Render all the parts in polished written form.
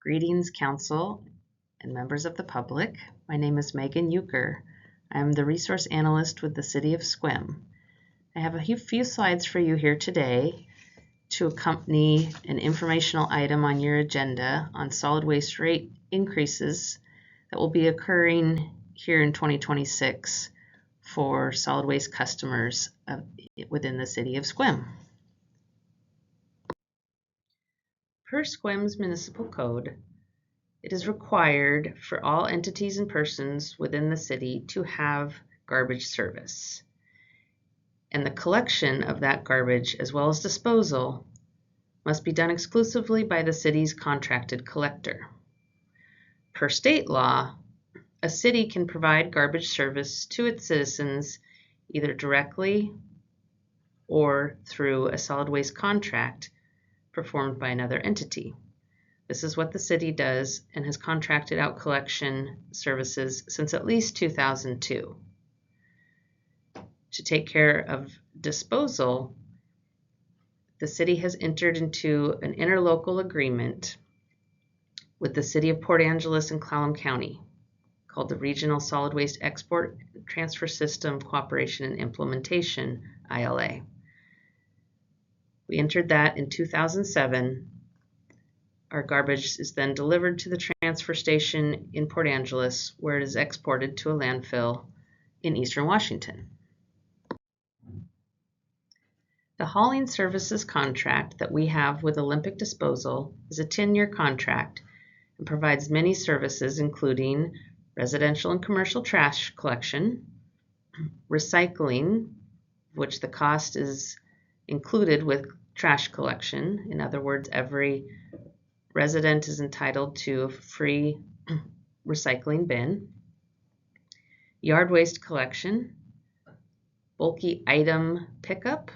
Greetings, Council and members of the public. My name is Megan Euchre. I am the Resource Analyst with the City of Sequim. I have a few slides for you here today to accompany an informational item on your agenda on solid waste rate increases that will be occurring here in 2026 for solid waste customers within the City of Sequim. Per Sequim's Municipal Code, it is required for all entities and persons within the city to have garbage service. And the collection of that garbage, as well as disposal, must be done exclusively by the city's contracted collector. Per state law, a city can provide garbage service to its citizens either directly or through a solid waste contract performed by another entity. This is what the city does and has contracted out collection services since at least 2002. To take care of disposal, the city has entered into an interlocal agreement with the City of Port Angeles and Clallam County called the Regional Solid Waste Export Transfer System Cooperation and Implementation, ILA. We entered that in 2007. Our garbage is then delivered to the transfer station in Port Angeles, where it is exported to a landfill in Eastern Washington. The hauling services contract that we have with Olympic Disposal is a 10-year contract and provides many services, including residential and commercial trash collection, recycling, which the cost is included with trash collection. In other words, every resident is entitled to a free recycling bin, yard waste collection, bulky item pickup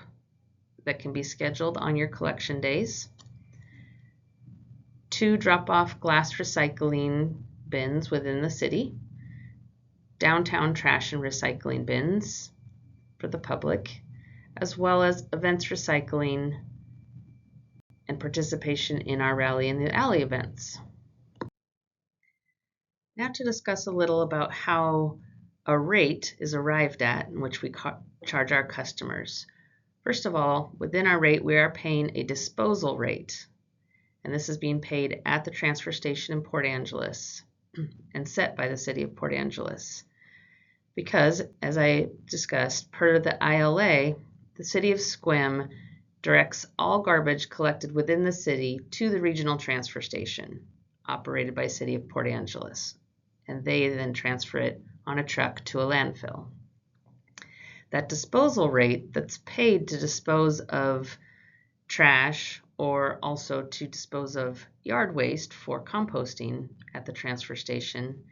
that can be scheduled on your collection days, 2 drop-off glass recycling bins within the city, downtown trash and recycling bins for the public, as well as events recycling and participation in our Rally in the Alley events. Now to discuss a little about how a rate is arrived at in which we charge our customers. First of all, within our rate, we are paying a disposal rate, and this is being paid at the transfer station in Port Angeles and set by the City of Port Angeles. Because, as I discussed, per the ILA, the City of Sequim directs all garbage collected within the city to the regional transfer station operated by City of Port Angeles, and they then transfer it on a truck to a landfill. That disposal rate that's paid to dispose of trash or also to dispose of yard waste for composting at the transfer station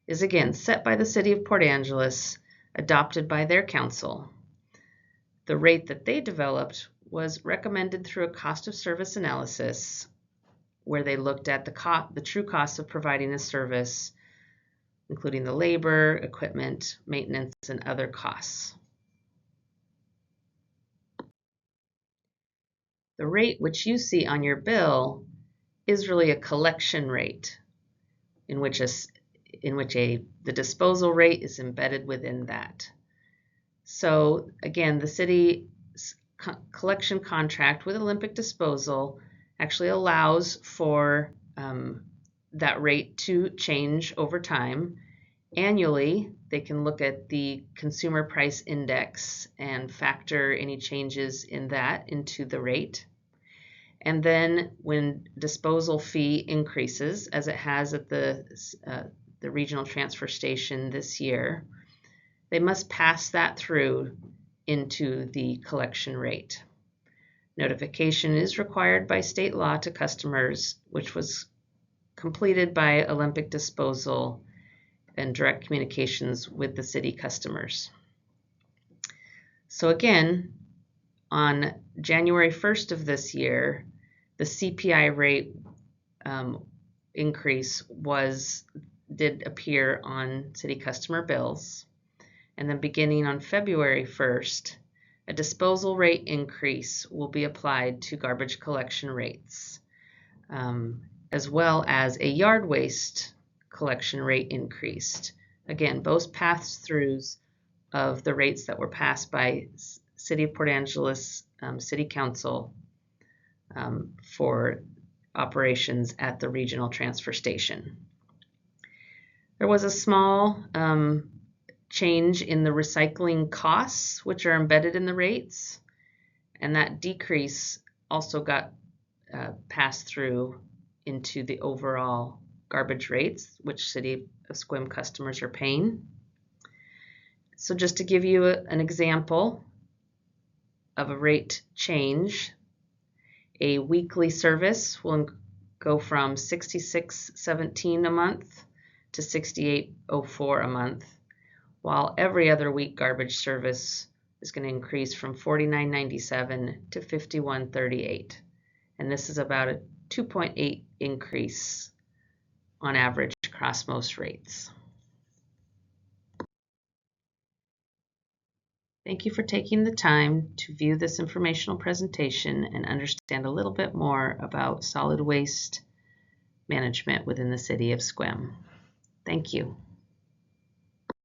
is again set by the City of Port Angeles, adopted by their council. The rate that they developed was recommended through a cost of service analysis where they looked at the true cost of providing a service, including the labor, equipment, maintenance, and other costs. The rate which you see on your bill is really a collection rate in which the disposal rate is embedded within that. So again, the city's collection contract with Olympic Disposal actually allows for that rate to change over time. Annually, they can look at the consumer price index and factor any changes in that into the rate. And then when disposal fee increases, as it has at the regional transfer station this year, they must pass that through into the collection rate. Notification is required by state law to customers, which was completed by Olympic Disposal and direct communications with the city customers. So again, on January 1st of this year, the CPI rate increase did appear on city customer bills. And then beginning on February 1st, a disposal rate increase will be applied to garbage collection rates. as well as a yard waste collection rate increased. Again, both pass-throughs of the rates that were passed by City of Port Angeles City Council for operations at the regional transfer station. There was a small change in the recycling costs, which are embedded in the rates, and that decrease also got passed through into the overall garbage rates, which City of Sequim customers are paying. So just to give you an example of a rate change, a weekly service will go from $66.17 a month to $68.04 a month, while every other week garbage service is going to increase from $49.97 to $51.38. And this is about a 2.8 increase on average across most rates. Thank you for taking the time to view this informational presentation and understand a little bit more about solid waste management within the City of Sequim. Thank you.